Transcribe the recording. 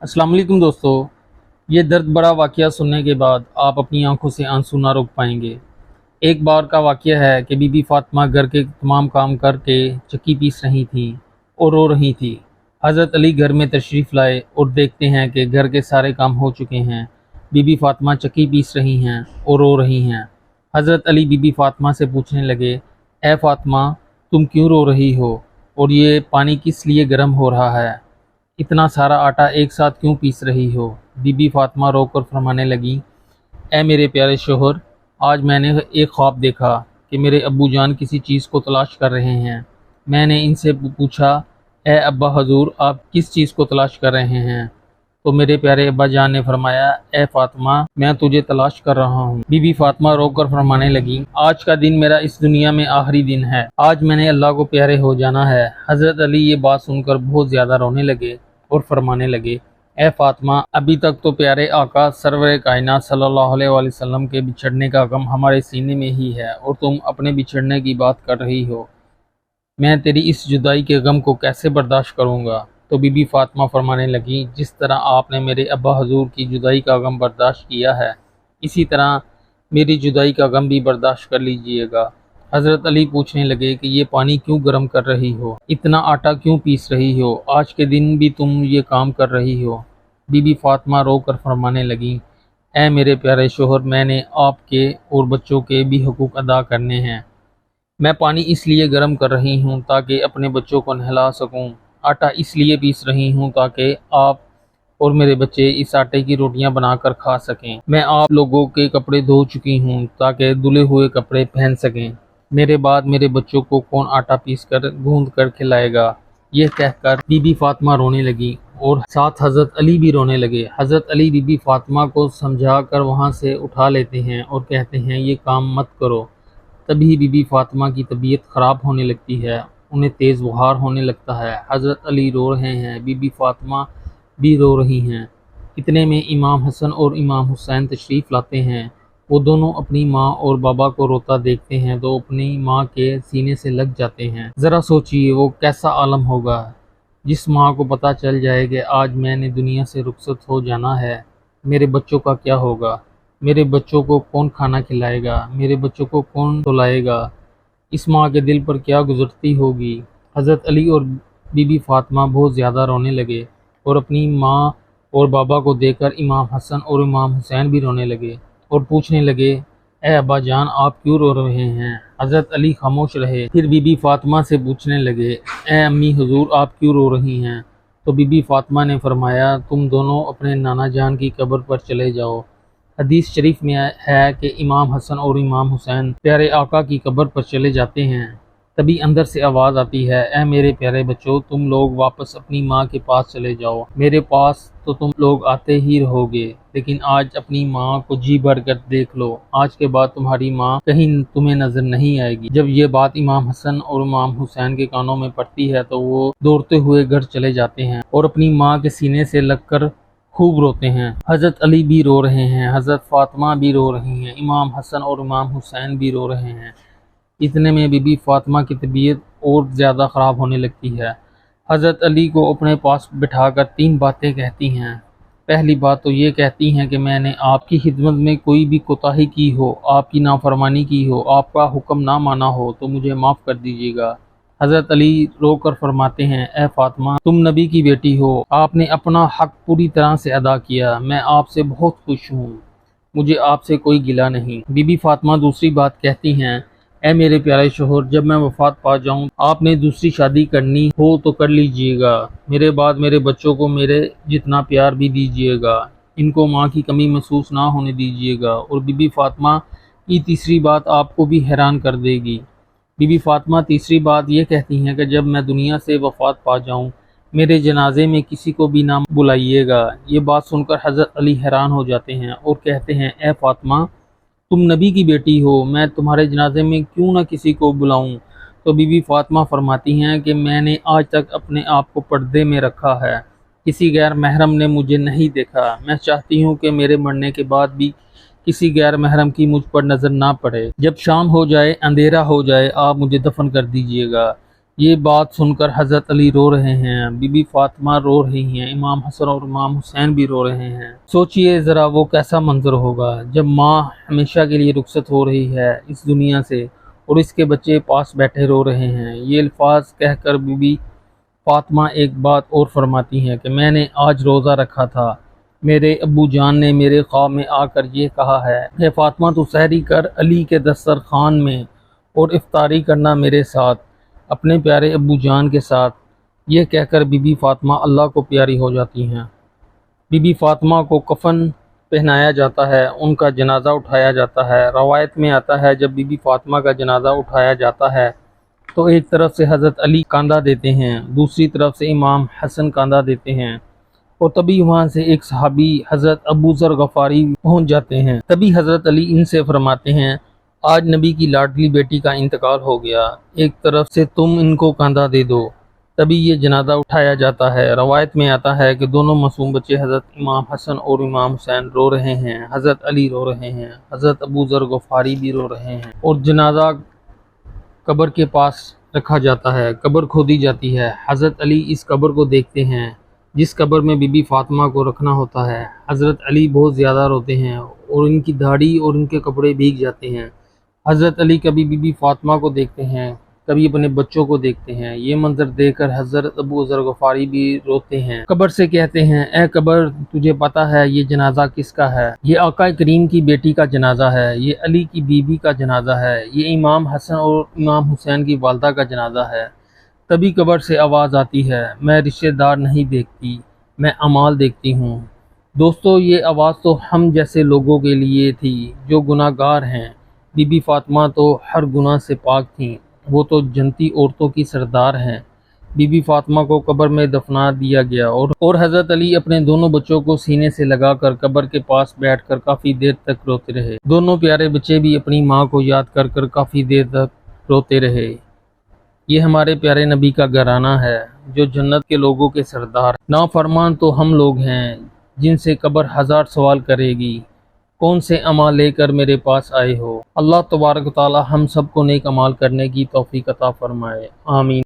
अस्सलाम वालेकुम दोस्तों। ये दर्द बड़ा वाक़या सुनने के बाद आप अपनी आंखों से आंसू ना रोक पाएंगे। एक बार का वाक़या है कि बीबी फातिमा घर के तमाम काम करके चक्की पीस रही थी और रो रही थी। हज़रत अली घर में तशरीफ़ लाए और देखते हैं कि घर के सारे काम हो चुके हैं। बीबी फातिमा चक्की पीस रही हैं और रो रही हैं। हज़रत अली बीबी फातिमा से पूछने लगे, ए फातिमा, तुम क्यों रो रही हो और ये पानी किस लिए गर्म हो रहा है? इतना सारा आटा एक साथ क्यों पीस रही हो? बीबी फातिमा रोकर फरमाने लगी, ए मेरे प्यारे शोहर, आज मैंने एक ख्वाब देखा कि मेरे अब्बू जान किसी चीज़ को तलाश कर रहे हैं। मैंने इनसे पूछा, ए अब्बा हजूर, आप किस चीज़ को तलाश कर रहे हैं? तो मेरे प्यारे अब्बा जान ने फरमाया, ए फातिमा, मैं तुझे तलाश कर रहा हूँ। बीबी फातिमा रोकर फरमाने लगी, आज का दिन मेरा इस दुनिया में आखिरी दिन है। आज मैंने अल्लाह को प्यारे हो जाना है। हज़रत अली ये बात सुनकर बहुत ज़्यादा रोने लगे और फरमाने लगे, ए फातिमा, अभी तक तो प्यारे आका सरवर कायनात सल्लल्लाहु अलैहि वसल्लम के बिछड़ने का गम हमारे सीने में ही है और तुम अपने बिछड़ने की बात कर रही हो। मैं तेरी इस जुदाई के गम को कैसे बर्दाश्त करूँगा? तो बीबी फातिमा फरमाने लगी, जिस तरह आपने मेरे अब्बा हजूर की जुदाई का गम बर्दाश्त किया है, इसी तरह मेरी जुदाई का गम भी बर्दाश्त कर लीजिएगा। हज़रत अली पूछने लगे कि ये पानी क्यों गर्म कर रही हो? इतना आटा क्यों पीस रही हो? आज के दिन भी तुम ये काम कर रही हो? बीबी फातिमा रो कर फरमाने लगी, ए मेरे प्यारे शोहर, मैंने आपके और बच्चों के भी हुकूक अदा करने हैं। मैं पानी इसलिए गर्म कर रही हूँ ताकि अपने बच्चों को नहला सकूँ। आटा इसलिए पीस रही हूँ ताकि आप और मेरे बच्चे इस आटे की रोटियां बनाकर खा सकें। मैं आप लोगों के कपड़े धो चुकी हूँ ताकि धुले हुए कपड़े पहन सकें। मेरे बाद मेरे बच्चों को कौन आटा पीस कर गूंद कर खिलाएगा? यह कहकर बीबी फातिमा रोने लगी और साथ हज़रत अली भी रोने लगे। हज़रत अली बीबी फातिमा को समझा कर वहाँ से उठा लेते हैं और कहते हैं, ये काम मत करो। तभी बीबी फातिमा की तबीयत ख़राब होने लगती है, उन्हें तेज़ बुखार होने लगता है। हज़रत अली रो रहे हैं, बीबी फातिमा भी रो रही हैं। इतने में इमाम हसन और इमाम हुसैन तशरीफ़ लाते हैं। वो दोनों अपनी माँ और बाबा को रोता देखते हैं तो अपनी माँ के सीने से लग जाते हैं। ज़रा सोचिए वो कैसा आलम होगा जिस माँ को पता चल जाए कि आज मैंने दुनिया से रुखसत हो जाना है। मेरे बच्चों का क्या होगा? मेरे बच्चों को कौन खाना खिलाएगा? मेरे बच्चों को कौन सुलाएगा? इस माँ के दिल पर क्या गुजरती होगी? हज़रत अली और बीबी फातिमा बहुत ज़्यादा रोने लगे और अपनी माँ और बाबा को देखकर इमाम हसन और इमाम हुसैन भी रोने लगे और पूछने लगे, ए अब्बा जान, आप क्यों रो रहे हैं? हज़रत अली खामोश रहे। फिर बीबी फातिमा से पूछने लगे, ए अम्मी हुजूर, आप क्यों रो रही हैं? तो बीबी फातिमा ने फरमाया, तुम दोनों अपने नाना जान की कब्र पर चले जाओ। हदीस शरीफ में है कि इमाम हसन और इमाम हुसैन प्यारे आका की कब्र पर चले जाते हैं। तभी अंदर से आवाज़ आती है, ए मेरे प्यारे बच्चों, तुम लोग वापस अपनी माँ के पास चले जाओ। मेरे पास तो तुम लोग आते ही रहोगे, लेकिन आज अपनी माँ को जी भर कर देख लो। आज के बाद तुम्हारी माँ कहीं तुम्हें नजर नहीं आएगी। जब ये बात इमाम हसन और इमाम हुसैन के कानों में पड़ती है तो वो दौड़ते हुए घर चले जाते हैं और अपनी माँ के सीने से लगकर खूब रोते हैं। हज़रत अली भी रो रहे हैं, हज़रत फातिमा भी रो रही हैं, इमाम हसन और इमाम हुसैन भी रो रहे हैं। इतने में बीबी फातिमा की तबीयत और ज़्यादा ख़राब होने लगती है। हज़रत अली को अपने पास बिठाकर 3 बातें कहती हैं। पहली बात तो ये कहती हैं कि मैंने आपकी खिदमत में कोई भी कोताही की हो, आपकी नाफरमानी की हो, आपका हुक्म ना माना हो तो मुझे माफ़ कर दीजिएगा। हज़रत अली रोकर फरमाते हैं, ए फातिमा, तुम नबी की बेटी हो, आपने अपना हक़ पूरी तरह से अदा किया। मैं आपसे बहुत खुश हूँ, मुझे आपसे कोई गिला नहीं। बीबी फातिमा दूसरी बात कहती हैं, ए मेरे प्यारे शोहर, जब मैं वफात पा जाऊं, आपने दूसरी शादी करनी हो तो कर लीजिएगा। मेरे बाद मेरे बच्चों को मेरे जितना प्यार भी दीजिएगा। इनको माँ की कमी महसूस ना होने दीजिएगा। और बीबी फातिमा की तीसरी बात आपको भी हैरान कर देगी। बीबी फातिमा तीसरी बात ये कहती हैं कि जब मैं दुनिया से वफात पा जाऊं, मेरे जनाजे में किसी को भी ना बुलाइएगा। ये बात सुनकर हज़रत अली हैरान हो जाते हैं और कहते हैं, ए फातिमा, तुम नबी की बेटी हो, मैं तुम्हारे जनाजे में क्यों ना किसी को बुलाऊं? तो बीबी फातिमा फरमाती हैं कि मैंने आज तक अपने आप को पर्दे में रखा है, किसी गैर महरम ने मुझे नहीं देखा। मैं चाहती हूँ कि मेरे मरने के बाद भी किसी गैर महरम की मुझ पर नज़र ना पड़े। जब शाम हो जाए, अंधेरा हो जाए, आप मुझे दफन कर दीजिएगा। یہ بات سن کر حضرت علی رو رہے ہیں، بی بی فاطمہ رو رہی ہیں، امام حسن اور امام حسین بھی رو رہے ہیں۔ سوچئے ذرا وہ کیسا منظر ہوگا جب ماں ہمیشہ کے لیے رخصت ہو رہی ہے اس دنیا سے اور اس کے بچے پاس بیٹھے رو رہے ہیں۔ یہ الفاظ کہہ کر بی بی فاطمہ ایک بات اور فرماتی ہیں کہ میں نے آج روزہ رکھا تھا، میرے ابو جان نے میرے خواب میں آ کر یہ کہا ہے کہ فاطمہ تو سحری کر علی کے دسترخوان میں اور افطاری کرنا میرے ساتھ، اپنے پیارے ابو جان کے ساتھ۔ یہ کہہ کر بی بی فاطمہ اللہ کو پیاری ہو جاتی ہیں۔ بی بی فاطمہ کو کفن پہنایا جاتا ہے، ان کا جنازہ اٹھایا جاتا ہے۔ روایت میں آتا ہے جب بی بی فاطمہ کا جنازہ اٹھایا جاتا ہے تو ایک طرف سے حضرت علی کاندھا دیتے ہیں، دوسری طرف سے امام حسن کاندھا دیتے ہیں، اور تبھی وہاں سے ایک صحابی حضرت ابو ذر غفاری پہنچ جاتے ہیں۔ تبھی حضرت علی ان سے فرماتے ہیں آج نبی کی لاڈلی بیٹی کا انتقال ہو گیا، ایک طرف سے تم ان کو کاندھا دے دو۔ تبھی یہ جنازہ اٹھایا جاتا ہے۔ روایت میں آتا ہے کہ دونوں معصوم بچے حضرت امام حسن اور امام حسین رو رہے ہیں، حضرت علی رو رہے ہیں، حضرت ابو ذر غفاری بھی رو رہے ہیں، اور جنازہ قبر کے پاس رکھا جاتا ہے، قبر کھودی جاتی ہے۔ حضرت علی اس قبر کو دیکھتے ہیں جس قبر میں بی بی فاطمہ کو رکھنا ہوتا ہے۔ حضرت علی بہت زیادہ روتے ہیں اور ان کی داڑھی اور ان کے کپڑے بھیگ جاتے ہیں۔ حضرت علی کبھی بی بی فاطمہ کو دیکھتے ہیں، کبھی اپنے بچوں کو دیکھتے ہیں۔ یہ منظر دیکھ کر حضرت ابو ذر غفاری بھی روتے ہیں، قبر سے کہتے ہیں اے قبر تجھے پتہ ہے یہ جنازہ کس کا ہے؟ یہ آقا کریم کی بیٹی کا جنازہ ہے، یہ علی کی بیوی کا جنازہ ہے، یہ امام حسن اور امام حسین کی والدہ کا جنازہ ہے۔ تبھی قبر سے آواز آتی ہے میں رشتہ دار نہیں دیکھتی، میں اعمال دیکھتی ہوں۔ دوستو یہ آواز تو ہم جیسے لوگوں کے لیے تھی جو گناہ گار ہیں۔ بی بی فاطمہ تو ہر گناہ سے پاک تھیں، وہ تو جنتی عورتوں کی سردار ہیں۔ بی بی فاطمہ کو قبر میں دفنا دیا گیا اور حضرت علی اپنے دونوں بچوں کو سینے سے لگا کر قبر کے پاس بیٹھ کر کافی دیر تک روتے رہے۔ دونوں پیارے بچے بھی اپنی ماں کو یاد کر کر کافی دیر تک روتے رہے۔ یہ ہمارے پیارے نبی کا گھرانہ ہے جو جنت کے لوگوں کے سردار۔ نافرمان تو ہم لوگ ہیں جن سے قبر ہزار سوال کرے گی، کون سے اعمال لے کر میرے پاس آئے ہو۔ اللہ تبارک و تعالی ہم سب کو نیک اعمال کرنے کی توفیق عطا فرمائے، آمین۔